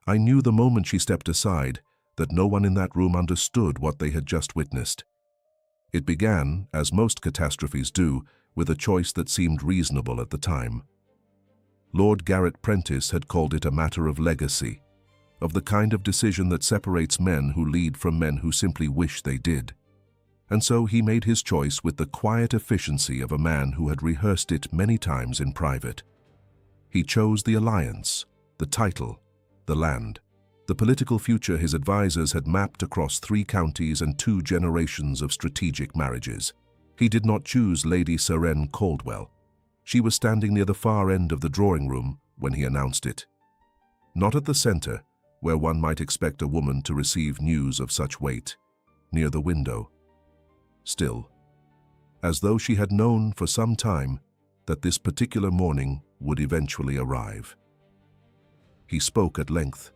I knew the moment she stepped aside that no one in that room understood what they had just witnessed. It began, as most catastrophes do, with a choice that seemed reasonable at the time. Lord Garrett Prentice had called it a matter of legacy, of the kind of decision that separates men who lead from men who simply wish they did. And so he made his choice with the quiet efficiency of a man who had rehearsed it many times in private. He chose the alliance, the title, the land, the political future his advisors had mapped across 3 counties and 2 generations of strategic marriages. He did not choose Lady Seren Caldwell. She was standing near the far end of the drawing room when he announced it. Not at the center, where one might expect a woman to receive news of such weight, near the window. Still, as though she had known for some time that this particular morning would eventually arrive. He spoke at length.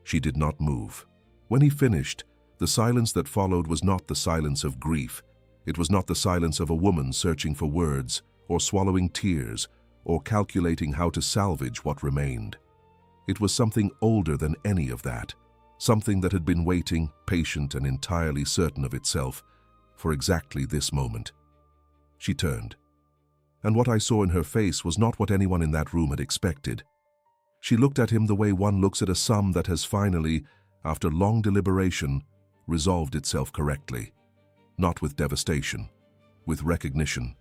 She did not move. When he finished, the silence that followed was not the silence of grief. It was not the silence of a woman searching for words, or swallowing tears, or calculating how to salvage what remained. It was something older than any of that, something that had been waiting, patient and entirely certain of itself, for exactly this moment. She turned, and what I saw in her face was not what anyone in that room had expected. She looked at him the way one looks at a sum that has finally, after long deliberation, resolved itself correctly, not with devastation, with recognition.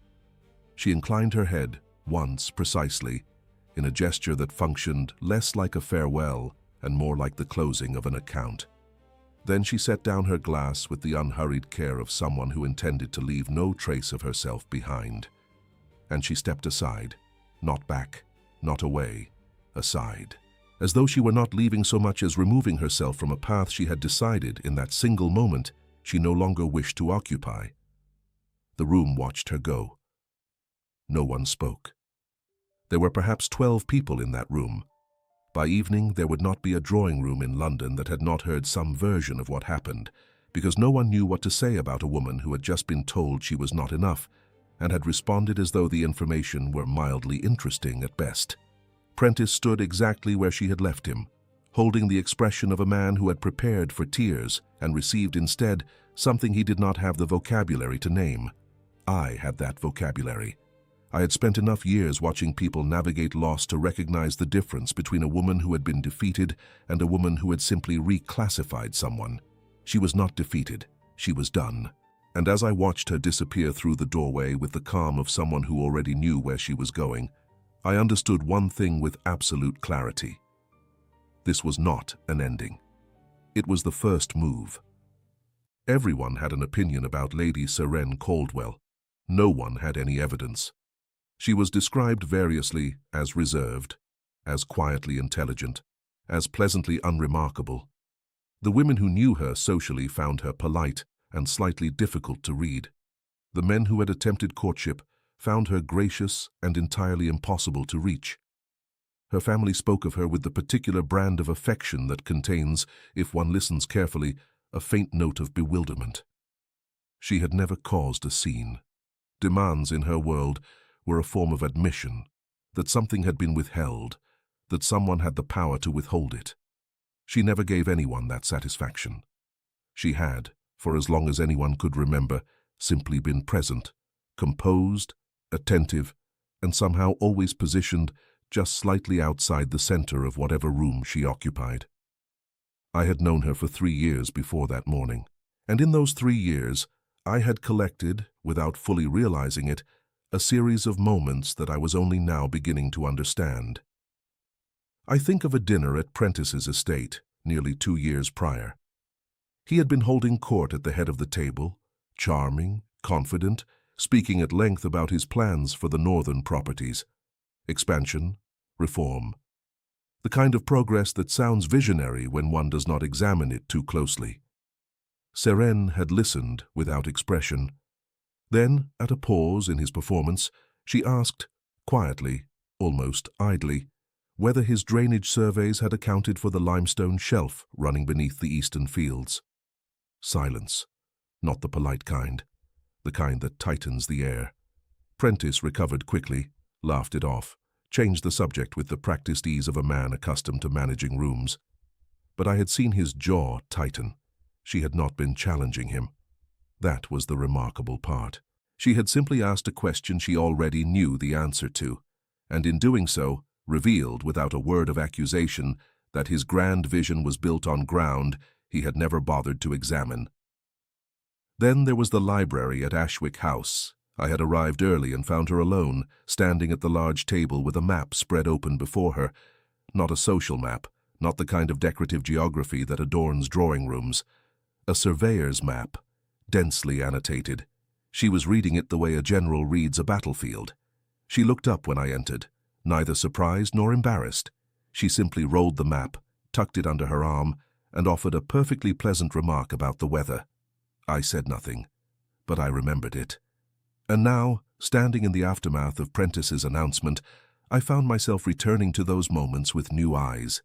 She inclined her head, once precisely, in a gesture that functioned less like a farewell and more like the closing of an account. Then she set down her glass with the unhurried care of someone who intended to leave no trace of herself behind. And she stepped aside, not back, not away, aside, as though she were not leaving so much as removing herself from a path she had decided in that single moment she no longer wished to occupy. The room watched her go. No one spoke. There were perhaps 12 people in that room. By evening, there would not be a drawing room in London that had not heard some version of what happened, because no one knew what to say about a woman who had just been told she was not enough, and had responded as though the information were mildly interesting at best. Prentice stood exactly where she had left him, holding the expression of a man who had prepared for tears and received instead something he did not have the vocabulary to name. I had that vocabulary. I had spent enough years watching people navigate loss to recognize the difference between a woman who had been defeated and a woman who had simply reclassified someone. She was not defeated. She was done. And as I watched her disappear through the doorway with the calm of someone who already knew where she was going, I understood one thing with absolute clarity. This was not an ending. It was the first move. Everyone had an opinion about Lady Seren Caldwell. No one had any evidence. She was described variously as reserved, as quietly intelligent, as pleasantly unremarkable. The women who knew her socially found her polite and slightly difficult to read. The men who had attempted courtship found her gracious and entirely impossible to reach. Her family spoke of her with the particular brand of affection that contains, if one listens carefully, a faint note of bewilderment. She had never caused a scene. Demands in her world were a form of admission that something had been withheld, that someone had the power to withhold it. She never gave anyone that satisfaction. She had, for as long as anyone could remember, simply been present, composed, attentive, and somehow always positioned just slightly outside the center of whatever room she occupied. I had known her for 3 years before that morning, and in those 3 years I had collected, without fully realizing it, a series of moments that I was only now beginning to understand. I think of a dinner at Prentice's estate, nearly 2 years prior. He had been holding court at the head of the table, charming, confident, speaking at length about his plans for the northern properties. Expansion, reform. The kind of progress that sounds visionary when one does not examine it too closely. Seren had listened without expression. Then, at a pause in his performance, she asked, quietly, almost idly, whether his drainage surveys had accounted for the limestone shelf running beneath the eastern fields. Silence, not the polite kind, the kind that tightens the air. Prentice recovered quickly, laughed it off, changed the subject with the practiced ease of a man accustomed to managing rooms. but I had seen his jaw tighten. She had not been challenging him. That was the remarkable part. She had simply asked a question she already knew the answer to, and in doing so, revealed without a word of accusation that his grand vision was built on ground he had never bothered to examine. Then there was the library at Ashwick House. I had arrived early and found her alone, standing at the large table with a map spread open before her. Not a social map, not the kind of decorative geography that adorns drawing rooms. A surveyor's map, densely annotated. She was reading it the way a general reads a battlefield. She looked up when I entered, neither surprised nor embarrassed. She simply rolled the map, tucked it under her arm, and offered a perfectly pleasant remark about the weather. I said nothing, but I remembered it. And now, standing in the aftermath of Prentice's announcement, I found myself returning to those moments with new eyes.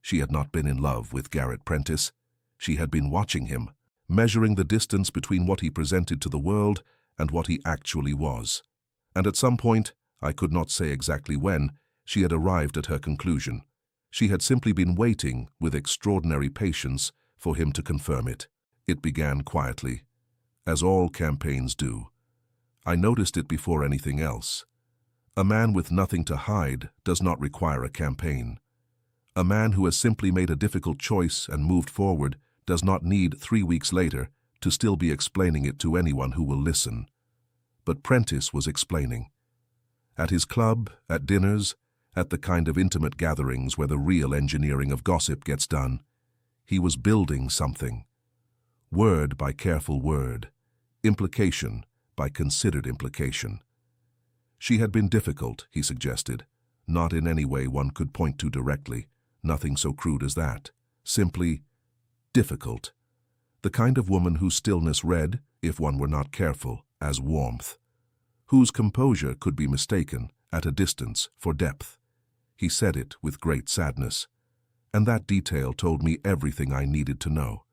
She had not been in love with Garrett Prentice. She had been watching him, measuring the distance between what he presented to the world and what he actually was. And at some point, I could not say exactly when, she had arrived at her conclusion. She had simply been waiting with extraordinary patience for him to confirm it. It began quietly, as all campaigns do. I noticed it before anything else. A man with nothing to hide does not require a campaign. A man who has simply made a difficult choice and moved forward does not need 3 weeks later to still be explaining it to anyone who will listen. But Prentice was explaining. At his club, at dinners, at the kind of intimate gatherings where the real engineering of gossip gets done, he was building something. Word by careful word, implication by considered implication. She had been difficult, he suggested, not in any way one could point to directly, nothing so crude as that, simply difficult. The kind of woman whose stillness read, if one were not careful, as warmth, whose composure could be mistaken, at a distance, for depth. He said it with great sadness, and that detail told me everything I needed to know.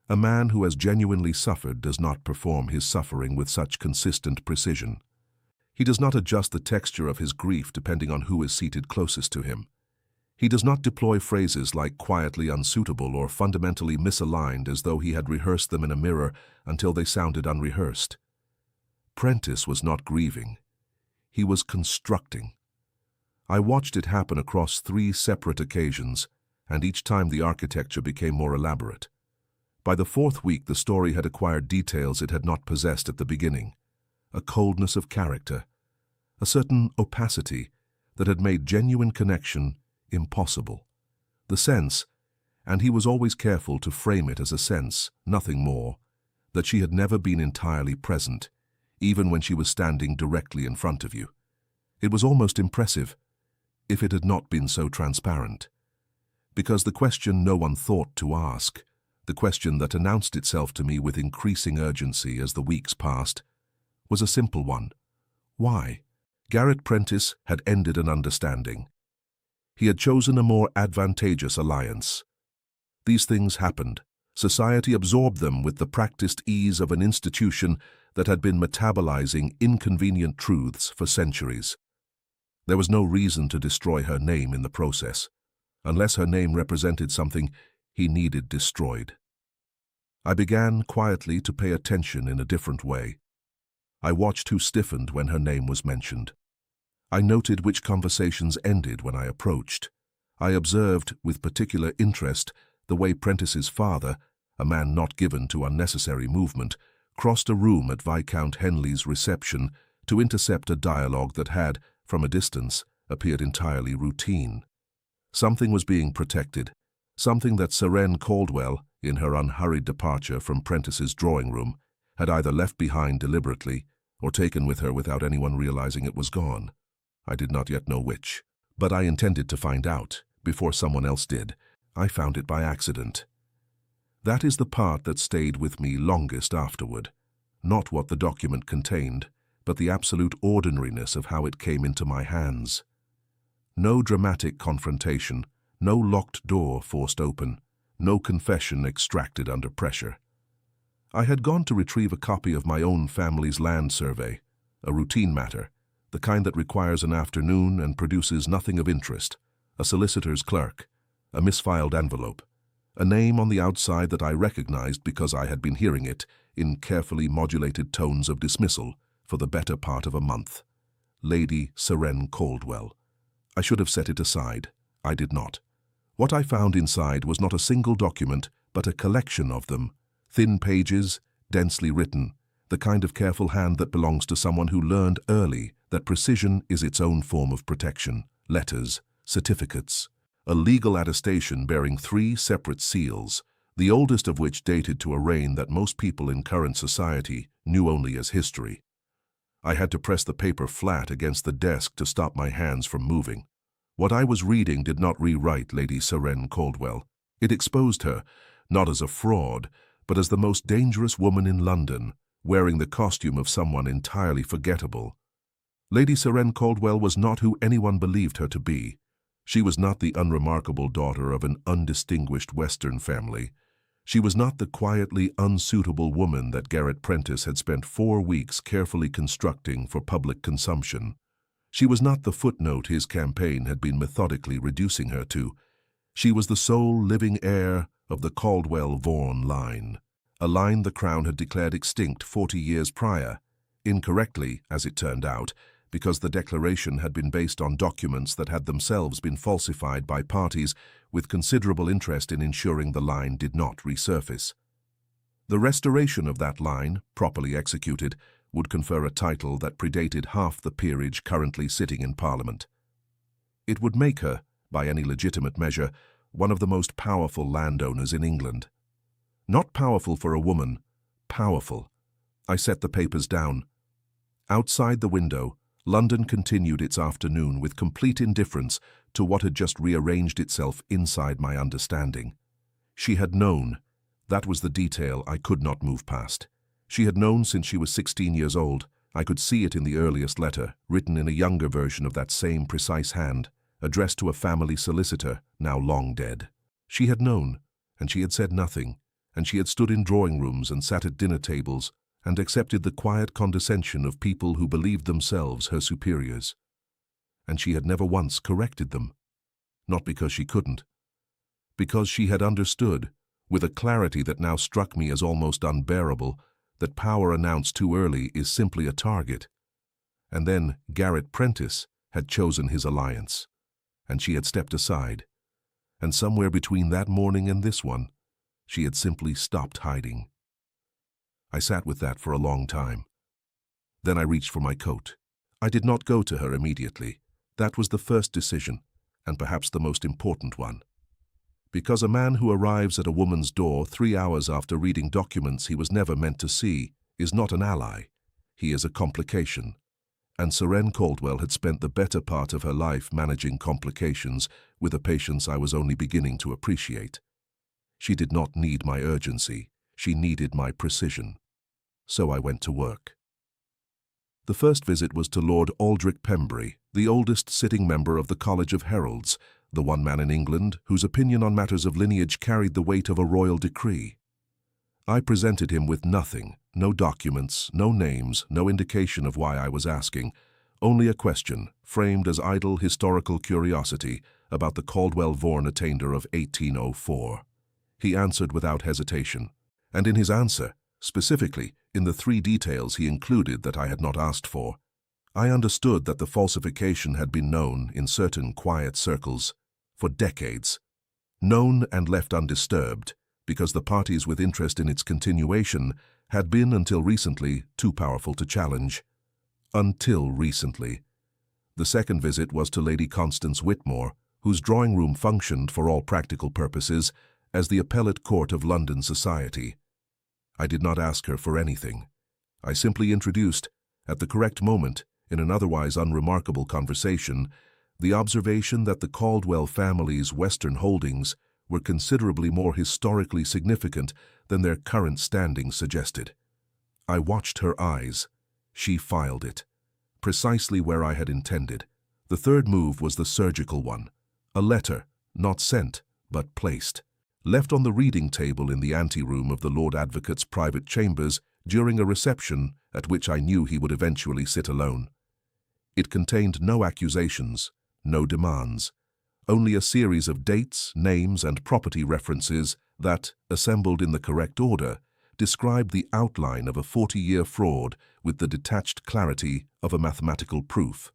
A man who has genuinely suffered does not perform his suffering with such consistent precision. He does not adjust the texture of his grief depending on who is seated closest to him. He does not deploy phrases like quietly unsuitable or fundamentally misaligned as though he had rehearsed them in a mirror until they sounded unrehearsed. Prentice was not grieving. He was constructing. I watched it happen across 3 separate occasions, and each time the architecture became more elaborate. By the 4th week, the story had acquired details it had not possessed at the beginning. A coldness of character, a certain opacity that had made genuine connection impossible. The sense, and he was always careful to frame it as a sense, nothing more, that she had never been entirely present, even when she was standing directly in front of you. It was almost impressive, if it had not been so transparent. Because the question no one thought to ask, the question that announced itself to me with increasing urgency as the weeks passed, was a simple one. Why? Garrett Prentice had ended an understanding. He had chosen a more advantageous alliance. These things happened. Society absorbed them with the practiced ease of an institution that had been metabolizing inconvenient truths for centuries. There was no reason to destroy her name in the process, unless her name represented something he needed destroyed. I began quietly to pay attention in a different way. I watched who stiffened when her name was mentioned. I noted which conversations ended when I approached. I observed with particular interest the way Prentice's father, a man not given to unnecessary movement, crossed a room at Viscount Henley's reception to intercept a dialogue that had, from a distance, appeared entirely routine. Something was being protected, something that Seren Caldwell, in her unhurried departure from Prentice's drawing room, had either left behind deliberately or taken with her without anyone realizing it was gone. I did not yet know which, but I intended to find out before someone else did. I found it by accident. That is the part that stayed with me longest afterward, not what the document contained, but the absolute ordinariness of how it came into my hands. No dramatic confrontation, no locked door forced open, no confession extracted under pressure. I had gone to retrieve a copy of my own family's land survey, a routine matter, the kind that requires an afternoon and produces nothing of interest, a solicitor's clerk, a misfiled envelope. a name on the outside that I recognized because I had been hearing it in carefully modulated tones of dismissal for the better part of a month. Lady Seren Caldwell. I should have set it aside. I did not. What I found inside was not a single document, but a collection of them. Thin pages, densely written, the kind of careful hand that belongs to someone who learned early that precision is its own form of protection. Letters, certificates, a legal attestation bearing 3 separate seals, the oldest of which dated to a reign that most people in current society knew only as history. I had to press the paper flat against the desk to stop my hands from moving. What I was reading did not rewrite Lady Seren Caldwell. It exposed her, not as a fraud, but as the most dangerous woman in London, wearing the costume of someone entirely forgettable. Lady Seren Caldwell was not who anyone believed her to be. She was not the unremarkable daughter of an undistinguished Western family. She was not the quietly unsuitable woman that Garrett Prentice had spent 4 weeks carefully constructing for public consumption. She was not the footnote his campaign had been methodically reducing her to. She was the sole living heir of the Caldwell-Vaughan line, a line the Crown had declared extinct 40 years prior, incorrectly, as it turned out, because the declaration had been based on documents that had themselves been falsified by parties with considerable interest in ensuring the line did not resurface. The restoration of that line, properly executed, would confer a title that predated half the peerage currently sitting in Parliament. It would make her, by any legitimate measure, one of the most powerful landowners in England. Not powerful for a woman, powerful. I set the papers down. Outside the window, London continued its afternoon with complete indifference to what had just rearranged itself inside my understanding. She had known. That was the detail I could not move past. She had known since she was 16 years old. I could see it in the earliest letter, written in a younger version of that same precise hand, addressed to a family solicitor, now long dead. She had known, and she had said nothing, and she had stood in drawing rooms and sat at dinner tables, and accepted the quiet condescension of people who believed themselves her superiors. And she had never once corrected them. Not because she couldn't. Because she had understood, with a clarity that now struck me as almost unbearable, that power announced too early is simply a target. And then Garrett Prentice had chosen his alliance, and she had stepped aside. And somewhere between that morning and this one, she had simply stopped hiding. I sat with that for a long time. Then I reached for my coat. I did not go to her immediately. That was the first decision, and perhaps the most important one. Because a man who arrives at a woman's door 3 hours after reading documents he was never meant to see is not an ally. He is a complication. And Seren Caldwell had spent the better part of her life managing complications with a patience I was only beginning to appreciate. She did not need my urgency. She needed my precision. So I went to work. The first visit was to Lord Aldrich Pembury, the oldest sitting member of the College of Heralds, the one man in England whose opinion on matters of lineage carried the weight of a royal decree. I presented him with nothing, no documents, no names, no indication of why I was asking, only a question, framed as idle historical curiosity, about the Caldwell-Vaughan attainder of 1804. He answered without hesitation, and in his answer, specifically, in the 3 details he included that I had not asked for, I understood that the falsification had been known in certain quiet circles for decades, known and left undisturbed because the parties with interest in its continuation had been until recently too powerful to challenge. Until recently. The second visit was to Lady Constance Whitmore, whose drawing room functioned for all practical purposes as the appellate court of London society. I did not ask her for anything. I simply introduced, at the correct moment, in an otherwise unremarkable conversation, the observation that the Caldwell family's Western holdings were considerably more historically significant than their current standing suggested. I watched her eyes. She filed it, precisely where I had intended. The third move was the surgical one. A letter, not sent, but placed, left on the reading table in the anteroom of the Lord Advocate's private chambers during a reception at which I knew he would eventually sit alone. It contained no accusations, no demands, only a series of dates, names, and property references that, assembled in the correct order, described the outline of a 40-year fraud with the detached clarity of a mathematical proof.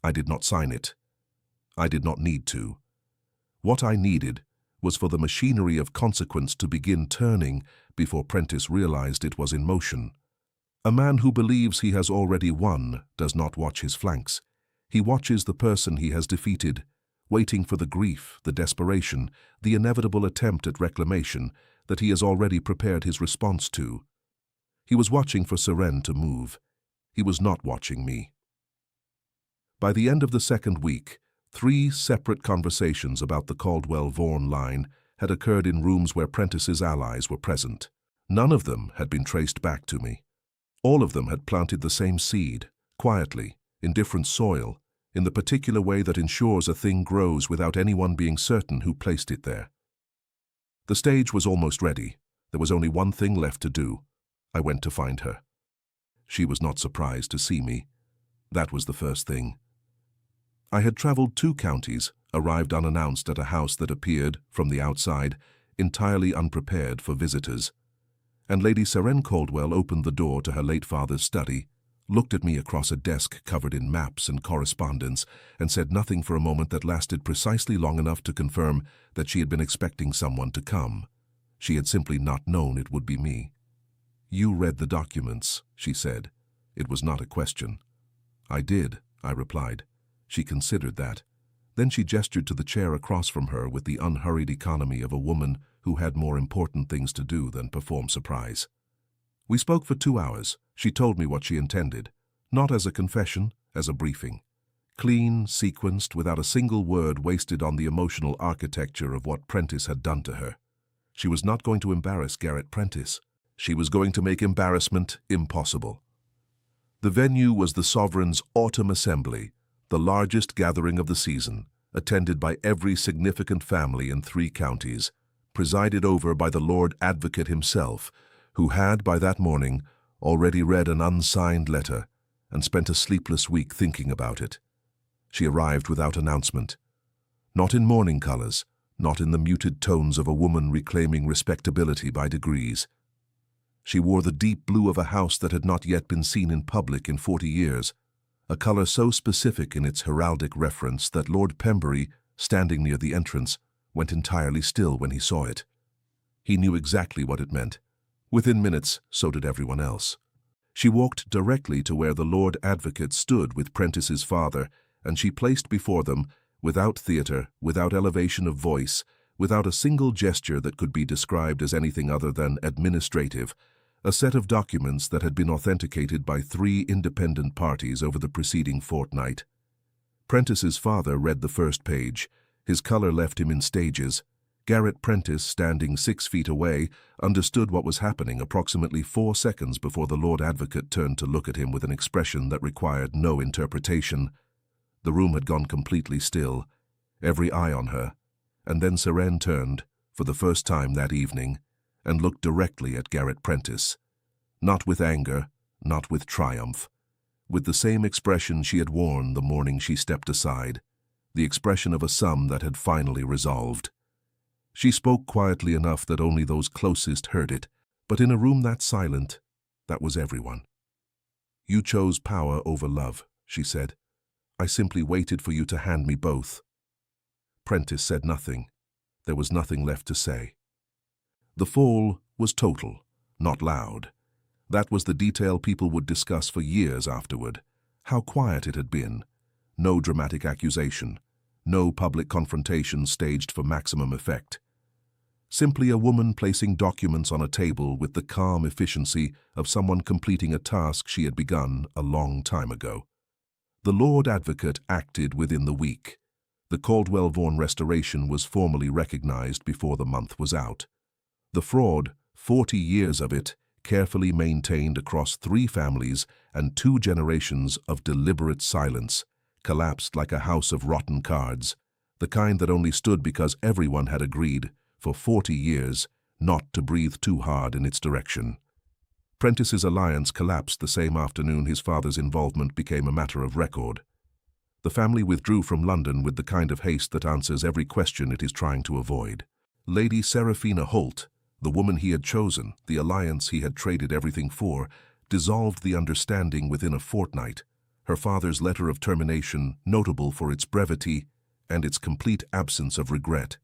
I did not sign it. I did not need to. What I needed was for the machinery of consequence to begin turning before Prentice realized it was in motion. A man who believes he has already won does not watch his flanks. He watches the person he has defeated, waiting for the grief, the desperation, the inevitable attempt at reclamation that he has already prepared his response to. He was watching for Seren to move. He was not watching me. By the end of the second week, 3 separate conversations about the Caldwell-Vaughan line had occurred in rooms where Prentice's allies were present. None of them had been traced back to me. All of them had planted the same seed, quietly, in different soil, in the particular way that ensures a thing grows without anyone being certain who placed it there. The stage was almost ready. There was only one thing left to do. I went to find her. She was not surprised to see me. That was the first thing. I had traveled 2 counties, arrived unannounced at a house that appeared, from the outside, entirely unprepared for visitors. And Lady Seren Caldwell opened the door to her late father's study, looked at me across a desk covered in maps and correspondence, and said nothing for a moment that lasted precisely long enough to confirm that she had been expecting someone to come. She had simply not known it would be me. "You read the documents," she said. It was not a question. "I did," I replied. She considered that. Then she gestured to the chair across from her with the unhurried economy of a woman who had more important things to do than perform surprise. We spoke for 2 hours. She told me what she intended, not as a confession, as a briefing. Clean, sequenced, without a single word wasted on the emotional architecture of what Prentice had done to her. She was not going to embarrass Garrett Prentice. She was going to make embarrassment impossible. The venue was the Sovereign's Autumn Assembly, the largest gathering of the season, attended by every significant family in 3 counties, presided over by the Lord Advocate himself, who had, by that morning, already read an unsigned letter and spent a sleepless week thinking about it. She arrived without announcement. Not in mourning colors, not in the muted tones of a woman reclaiming respectability by degrees. She wore the deep blue of a house that had not yet been seen in public in 40 years, a color so specific in its heraldic reference that Lord Pembury, standing near the entrance, went entirely still when he saw it. He knew exactly what it meant. Within minutes, so did everyone else. She walked directly to where the Lord Advocate stood with Prentice's father, and she placed before them, without theater, without elevation of voice, without a single gesture that could be described as anything other than administrative, a set of documents that had been authenticated by 3 independent parties over the preceding fortnight. Prentice's father read the first page. His color left him in stages. Garrett Prentice, standing 6 feet away, understood what was happening approximately 4 seconds before the Lord Advocate turned to look at him with an expression that required no interpretation. The room had gone completely still, every eye on her, and then Seren turned, for the first time that evening, and looked directly at Garrett Prentice. Not with anger, not with triumph, with the same expression she had worn the morning she stepped aside, the expression of a sum that had finally resolved. She spoke quietly enough that only those closest heard it, but in a room that silent, that was everyone. "You chose power over love," she said. "I simply waited for you to hand me both." Prentice said nothing. There was nothing left to say. The fall was total, not loud. That was the detail people would discuss for years afterward. How quiet it had been. No dramatic accusation. No public confrontation staged for maximum effect. Simply a woman placing documents on a table with the calm efficiency of someone completing a task she had begun a long time ago. The Lord Advocate acted within the week. The Caldwell-Vaughan restoration was formally recognized before the month was out. The fraud, 40 years of it, carefully maintained across 3 families and 2 generations of deliberate silence, collapsed like a house of rotten cards, the kind that only stood because everyone had agreed, for 40 years, not to breathe too hard in its direction. Prentice's alliance collapsed the same afternoon his father's involvement became a matter of record. The family withdrew from London with the kind of haste that answers every question it is trying to avoid. Lady Seraphina Holt, the woman he had chosen, the alliance he had traded everything for, dissolved the understanding within a fortnight. Her father's letter of termination, notable for its brevity and its complete absence of regret.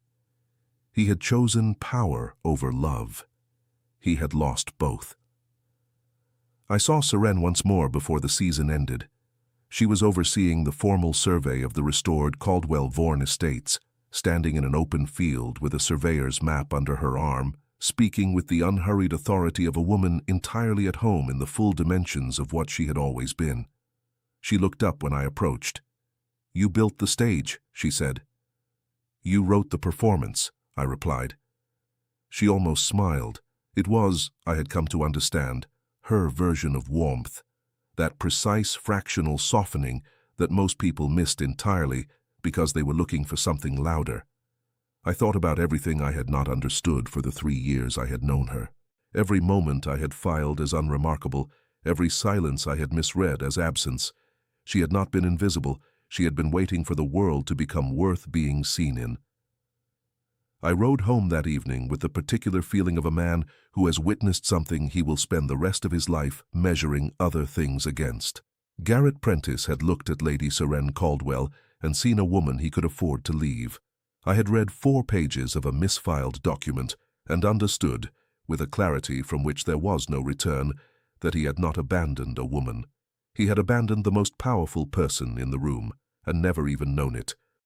He had chosen power over love. He had lost both. I saw Seren once more before the season ended. She was overseeing the formal survey of the restored Caldwell Vaughan estates, standing in an open field with a surveyor's map under her arm, speaking with the unhurried authority of a woman entirely at home in the full dimensions of what she had always been. She looked up when I approached. "You built the stage," she said. "You wrote the performance," I replied. She almost smiled. It was, I had come to understand, her version of warmth, that precise fractional softening that most people missed entirely because they were looking for something louder. I thought about everything I had not understood for the 3 years I had known her. Every moment I had filed as unremarkable, every silence I had misread as absence. She had not been invisible, she had been waiting for the world to become worth being seen in. I rode home that evening with the particular feeling of a man who has witnessed something he will spend the rest of his life measuring other things against. Garrett Prentice had looked at Lady Seren Caldwell and seen a woman he could afford to leave. I had read 4 pages of a misfiled document and understood, with a clarity from which there was no return, that he had not abandoned a woman. He had abandoned the most powerful person in the room, and never even known it.